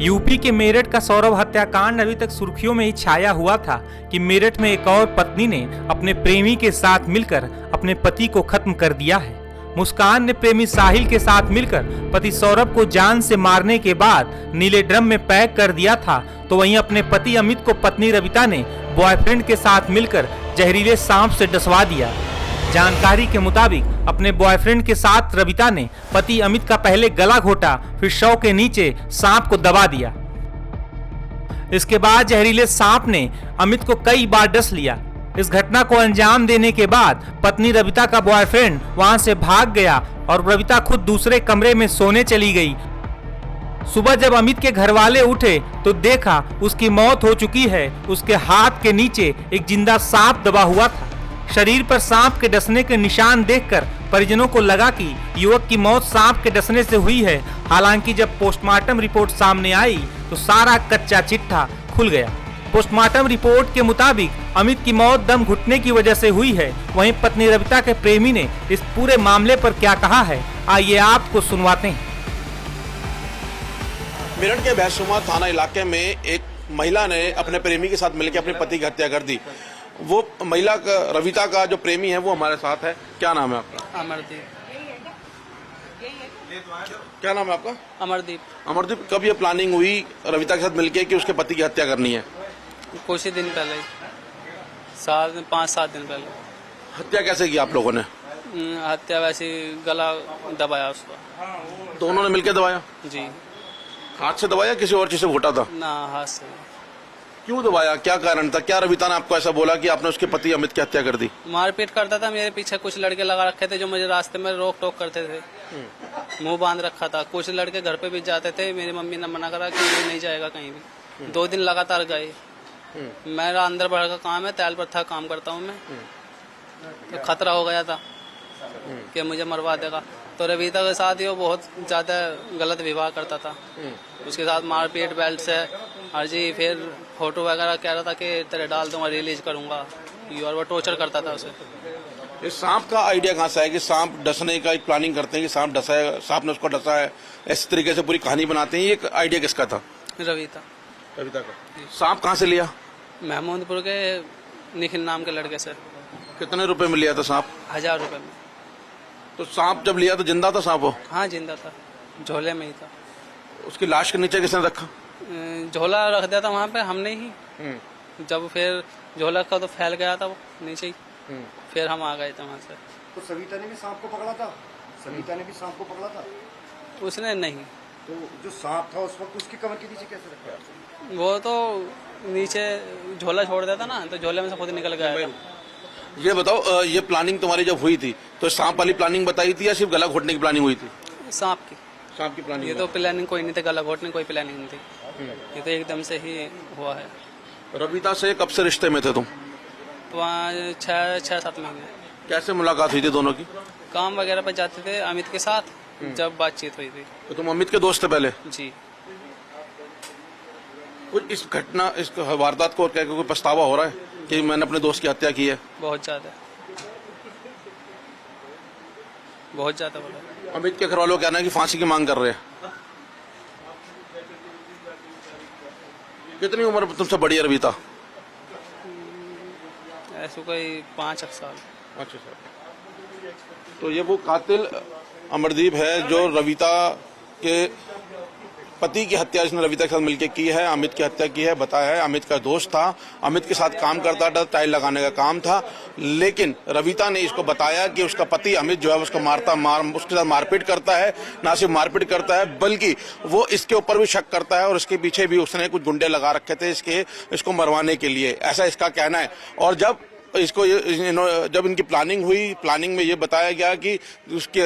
UP के मेरठ का सौरभ हत्याकांड अभी तक सुर्खियों में ही छाया हुआ था कि मेरठ में एक और पत्नी ने अपने प्रेमी के साथ मिलकर अपने पति को खत्म कर दिया है। मुस्कान ने प्रेमी साहिल के साथ मिलकर पति सौरभ को जान से मारने के बाद नीले ड्रम में पैक कर दिया था, तो वहीं अपने पति अमित को पत्नी रविता ने बॉयफ्रेंड के साथ मिलकर जहरीले सांप से डसवा दिया। जानकारी के मुताबिक अपने बॉयफ्रेंड के साथ रविता ने पति अमित का पहले गला घोटा, फिर शव के नीचे सांप को दबा दिया। इसके बाद जहरीले सांप ने अमित को कई बार डस लिया। इस घटना को अंजाम देने के बाद पत्नी रविता का बॉयफ्रेंड वहां से भाग गया और रविता खुद दूसरे कमरे में सोने चली गई। सुबह जब अमित के घर वाले उठे तो देखा उसकी मौत हो चुकी है। उसके हाथ के नीचे एक जिंदा सांप दबा हुआ था। शरीर पर सांप के डसने के निशान देखकर परिजनों को लगा कि युवक की मौत सांप के डसने से हुई है। हालांकि जब पोस्टमार्टम रिपोर्ट सामने आई तो सारा कच्चा चिट्ठा खुल गया। पोस्टमार्टम रिपोर्ट के मुताबिक अमित की मौत दम घुटने की वजह से हुई है। वहीं पत्नी रविता के प्रेमी ने इस पूरे मामले पर क्या कहा है, आइए आपको सुनवाते हैं। मेरठ के भैंसुमा थाना इलाके में एक महिला ने अपने प्रेमी के साथ मिलकर अपने पति की हत्या कर दी। वो महिला का, रविता का जो प्रेमी है वो हमारे साथ है। क्या नाम है आपका? अमरदीप। क्या नाम है आपका? अमरदीप। अमरदीप, कब ये प्लानिंग हुई रविता के साथ मिलके कि उसके पति की हत्या करनी है? कुछ ही दिन पहले, 5-7 दिन पहले। हत्या कैसे की आप लोगों ने? हत्या वैसे गला दबाया उसका। दोनों ने मिलकर दबाया? जी। हाथ से दबाया, किसी और चीज से घोटा था? ना, हाथ से। क्यों दबाया, क्या कारण था? क्या रविता ने आपको ऐसा बोला कि आपने उसके पति अमित की हत्या कर दी? मारपीट करता था। मेरे पीछे कुछ लड़के लगा रखे थे जो मुझे रास्ते में रोक टोक करते थे। मुंह बांध रखा था। कुछ लड़के घर पे भी जाते थे। मेरी मम्मी ने मना करा कि ये नहीं जाएगा कहीं भी। 2 दिन लगातार गए। मेरा अंदर बढ़ का काम है, तैल पर था काम करता हूँ मैं। तो खतरा हो गया था कि मुझे मरवा देगा। तो रविता के साथ ही वो बहुत ज्यादा गलत व्यवहार करता था। उसके साथ मारपीट, बेल्ट से हर जी, फिर फोटो वगैरह कह रहा था कि तेरे डाल दूंगा, रिलीज करूंगा। और वो टॉर्चर करता था उसे। ये सांप का आइडिया कहाँ से है कि सांप डसने का एक प्लानिंग करते हैं कि सांप डसा है, सांप ने उसको डसा है, इस तरीके से पूरी कहानी बनाते हैं? ये आइडिया किसका था? रविता का। सांप कहाँ से लिया? महमूदपुर के निखिल नाम के लड़के से। कितने रुपए में लिया था सांप? 1000 रुपए में। तो सांप जब लिया तो जिंदा था सांप? वो हाँ, जिंदा था, झोले में ही था। उसकी लाश के नीचे किसने रखा? झोला रख दिया था वहाँ पे हमने ही। जब फिर झोला का तो फैल गया था वो नीचे ही। फिर हम आ गए थे वहाँ से। तो सविता ने भी सांप को पकड़ा था? सविता ने भी सांप को पकड़ा था? उसने नहीं। तो जो सांप था उस वक्त उसकी कमर के नीचे कैसे रखा? वो तो नीचे झोला छोड़ दिया था ना, तो झोले में से खुद निकल गया था। ये बताओ, ये प्लानिंग तुम्हारी जब हुई थी तो सांप वाली प्लानिंग बताई थी या सिर्फ गला घोटने की प्लानिंग हुई थी? सांप की। सांप की प्लानिंग? ये तो प्लानिंग कोई नहीं थी, गला घोटने कोई प्लानिंग नहीं थी। ये तो एकदम से ही हुआ है। रविता से कब से रिश्ते में थे तुम? तो वहाँ 6-7 महीने। कैसे मुलाकात हुई थी दोनों की? काम वगैरह पर जाते थे अमित के साथ, जब बातचीत हुई थी। तो तुम अमित के दोस्त थे पहले? जी। कुछ इस घटना, इस वारदात को क्या कोई पछतावा हो रहा है कि मैंने अपने दोस्त की हत्या की है? बहुत ज्यादा, बहुत ज्यादा बोला। अमित के घर वालों का कहना है कि फांसी की मांग कर रहे हैं। कितनी उम्र तुमसे बड़ी है रविता? ऐसे कोई 5 साल। अच्छा सर। तो ये वो कातिल अमरदीप है जो रविता के पति की हत्या इसने रविता के साथ मिलकर की है, अमित की हत्या की है। बताया है अमित का दोस्त था, अमित के साथ काम करता था, टाइल लगाने का काम था। लेकिन रविता ने इसको बताया कि उसका पति अमित जो है उसको उसके साथ मारपीट करता है। ना सिर्फ मारपीट करता है बल्कि वो इसके ऊपर भी शक करता है और इसके पीछे भी उसने कुछ गुंडे लगा रखे थे इसको मरवाने के लिए, ऐसा इसका कहना है। और जब इनकी प्लानिंग हुई, प्लानिंग में ये बताया गया कि उसके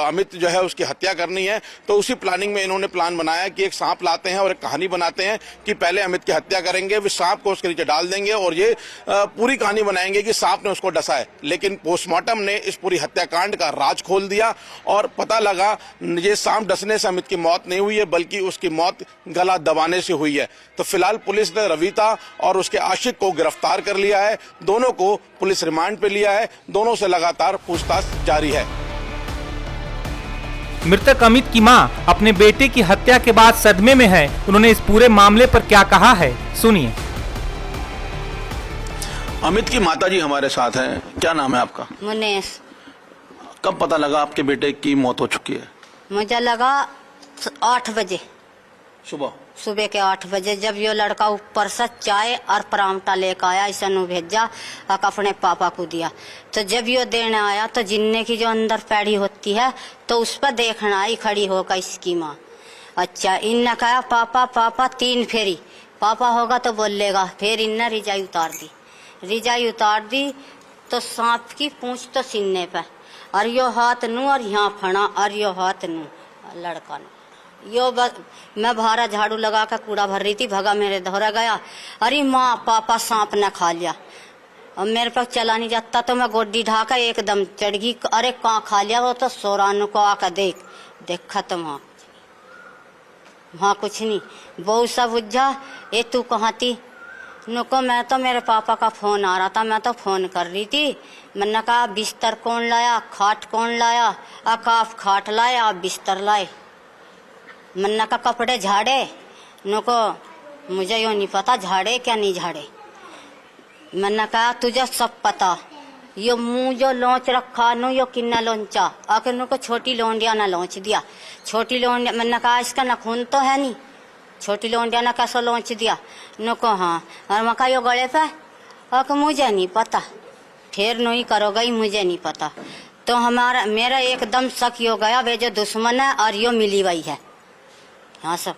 अमित जो है उसकी हत्या करनी है, तो उसी प्लानिंग में इन्होंने प्लान बनाया कि एक सांप लाते हैं और एक कहानी बनाते हैं कि पहले अमित की हत्या करेंगे, फिर सांप को उसके नीचे डाल देंगे और ये पूरी कहानी बनाएंगे कि सांप ने उसको डसा है। लेकिन पोस्टमार्टम ने इस पूरी हत्याकांड का राज खोल दिया और पता लगा ये सांप डसने से अमित की मौत नहीं हुई है बल्कि उसकी मौत गला दबाने से हुई है। तो फिलहाल पुलिस ने रविता और उसके आशिक को गिरफ्तार कर लिया है। दोनों को पुलिस रिमांड पे लिया है। दोनों से लगातार पूछताछ जारी है। मृतक अमित की मां अपने बेटे की हत्या के बाद सदमे में है। उन्होंने इस पूरे मामले पर क्या कहा है, सुनिए। अमित की माताजी हमारे साथ हैं। क्या नाम है आपका? मुनेश। कब पता लगा आपके बेटे की मौत हो चुकी है? मुझे लगा 8 बजे, सुबह के 8 बजे, जब ये लड़का ऊपर से चाय और परांठा लेकर आया, इसे नु भेजा और अपने पापा को दिया। तो जब ये देने आया तो जिन्ने की जो अंदर पैड़ी होती है तो उस पर देखना आई खड़ी होकर इसकी माँ। अच्छा, इनने कहा पापा पापा 3 फेरी, पापा होगा तो बोलेगा। फिर इनने रिजाई उतार दी तो सांप की पूंछ तो सीने पे, और यो हाथ नू और यहाँ फना, और यो हाथ नू लड़का नू मैं भारा झाड़ू लगा कर कूड़ा भर रही थी, भगा मेरे धोरा गया, अरे माँ पापा सांप ने खा लिया। अब मेरे पास चला नहीं जाता तो मैं गोड्डी ढाकर एकदम चढ़ गई, अरे कहाँ खा लिया वो तो सोरानू को आकर देख खत्म। वहाँ कुछ नहीं, बहुत सा बुझा। ये तू कहाँ थी? नुको मैं तो मेरे पापा का फोन आ रहा था, मैं तो फोन कर रही थी। मैंने कहा बिस्तर कौन लाया, खाट कौन लाया? आप खाट लाए, आप बिस्तर लाए। मन्ना का कपड़े झाड़े, नुको मुझे यो नहीं पता झाड़े क्या नहीं झाड़े। मन्ना कहा तुझे सब पता, यो मुंह जो लौच रखा नु यो किन्ना लोंचा, आके नुको छोटी लोंडिया ना लौच दिया। छोटी लोंडिया, मन्ना कहा इसका नखून तो है नहीं, छोटी लोंडिया ना कैसा लौच दिया? नुको हाँ, और मका यो गले पे, आके मुझे नहीं पता, फिर नहीं करोगे मुझे नहीं पता। तो मेरा एकदम शक हो गया वे जो दुश्मन है और यो मिली हुई है। हाँ सब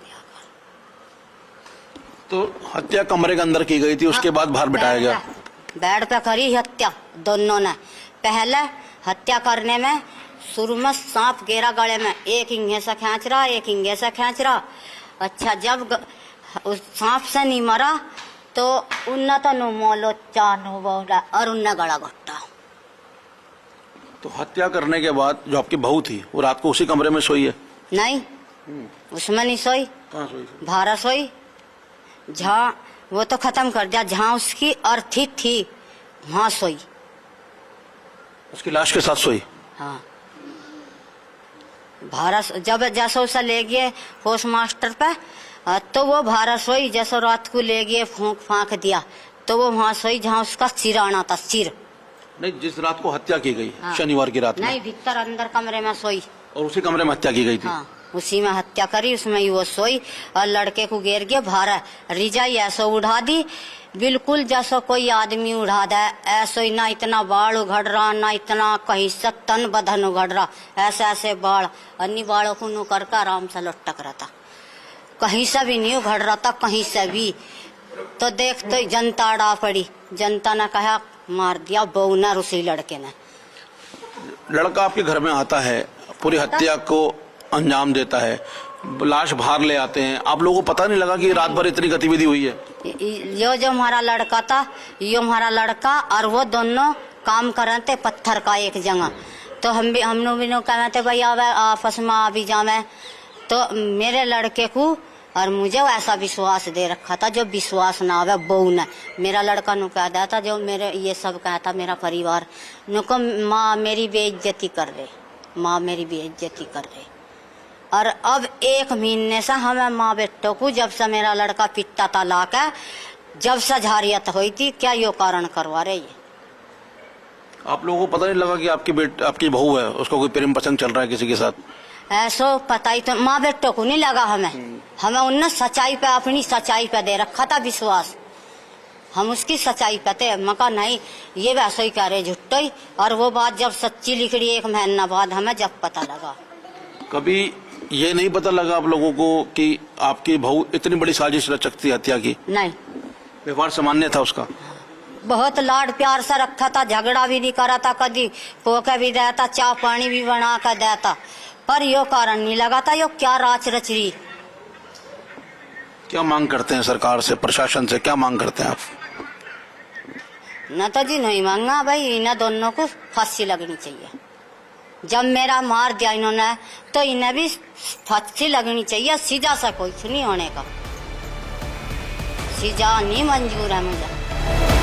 तो हत्या कमरे के अंदर की गई थी, उसके बाद बाहर बिठाया गया। बेड पे करी हत्या दोनों ने। पहले हत्या करने में शुरू में सांप गेरा गले में, एक इंगे से खींच रहा, एक इंगे से खींच रहा। अच्छा, जब उस सांप से नहीं मरा तो उन्ना तो नु मोलो चानू बोला और उन्ना गला घोटा। तो हत्या करने के बाद जो आपकी बहू थी वो रात को उसी कमरे में सोई है? नहीं, उसमें नहीं सोई। कहाँ सोई? भारा सोई, जहाँ वो तो खत्म कर दिया, जहाँ उसकी अर्थी थी वहाँ सोई। उसकी लाश के साथ सोई? हाँ, भारा जब जैसा उसे ले गए पोस्ट मास्टर पे तो वो भारा सोई। जैसा रात को ले गए फूंक फांक दिया तो वो वहाँ सोई जहाँ उसका सिर आना था। सिर नहीं, जिस रात को हत्या की गई, हाँ। शनिवार की रात में? नहीं, भीतर अंदर कमरे में सोई। और उसी कमरे में हत्या की गई थी? हाँ, उसी में हत्या करी, उसमें ही वो सोई और लड़के को घेर के भारा रिजाई ऐसा उड़ा दी, बिल्कुल जैसा कोई आदमी उड़ा दे ऐसा ही। ना इतना बाल उघड़ रहा, ना इतना कहीं से तन बदन उघड़ रहा, ऐसे ऐसे बाल, अन्नी बालों को नु करके आराम से लटक रहा था, कहीं से भी नहीं उघड़ रहा था, कहीं से भी। तो देख तो जनता अड़ा पड़ी, जनता ने कहा मार दिया बहू ने, उसी लड़के ने। लड़का आपके घर में आता है, पूरी हत्या को अंजाम देता है, लाश बाहर ले आते हैं, आप लोगों को पता नहीं लगा कि रात भर इतनी गतिविधि हुई है? यो जो हमारा लड़का था, यो हमारा लड़का और वो दोनों काम कर रहे थे पत्थर का एक जगह। तो हम लोग भी कहते थे भाई आवे आपस में आ भी जावे। तो मेरे लड़के को और मुझे ऐसा विश्वास दे रखा था जो विश्वास ना आवे बहू ने। मेरा लड़का नु कह दिया था, जो मेरे ये सब कहता मेरा परिवार नुको माँ मेरी बेइज्जती कर रहे, माँ मेरी बेइज्जती कर रहे। और अब 1 महीने से हमें माँ बेटों को, जब से मेरा लड़का पिटता था लाके, जब से झारियत हुई थी, क्या यो कारण करवा रहे है? आप लोगों को पता नहीं लगा कि आपकी बहू है, उसको कोई प्रेम पसंद चल रहा है किसी के साथ? ऐसो पता ही तो माँ बेटों को नहीं लगा हमें उनने सच्चाई पे, अपनी सच्चाई पे दे रखा था विश्वास। हम उसकी सच्चाई पे थे, मका नहीं ये वैसे ही कह रहे झुट्टो ही। और वो बात जब सच्ची लिखड़ी 1 महीना बाद हमें जब पता लगा। कभी ये नहीं पता लगा आप लोगों को कि आपकी बहू इतनी बड़ी साजिश रचकती हत्या की? नहीं, व्यवहार सामान्य था उसका? बहुत लाड प्यार से रखा था, झगड़ा भी नहीं करा था, कभी पोके भी देता, चाय पानी भी बना कर देता, पर यो कारण नहीं लगा था यो क्या राच रच रही। क्या मांग करते हैं सरकार से, प्रशासन से, क्या मांग करते हैं आप? न तो जी नहीं मांगा भाई, इन्हें दोनों को फांसी लगनी चाहिए। जब मेरा मार दिया इन्होंने तो इन्हें भी फांसी लगनी चाहिए, सीधा सा कुछ नहीं होने का, सीधा नहीं मंजूर है मुझे।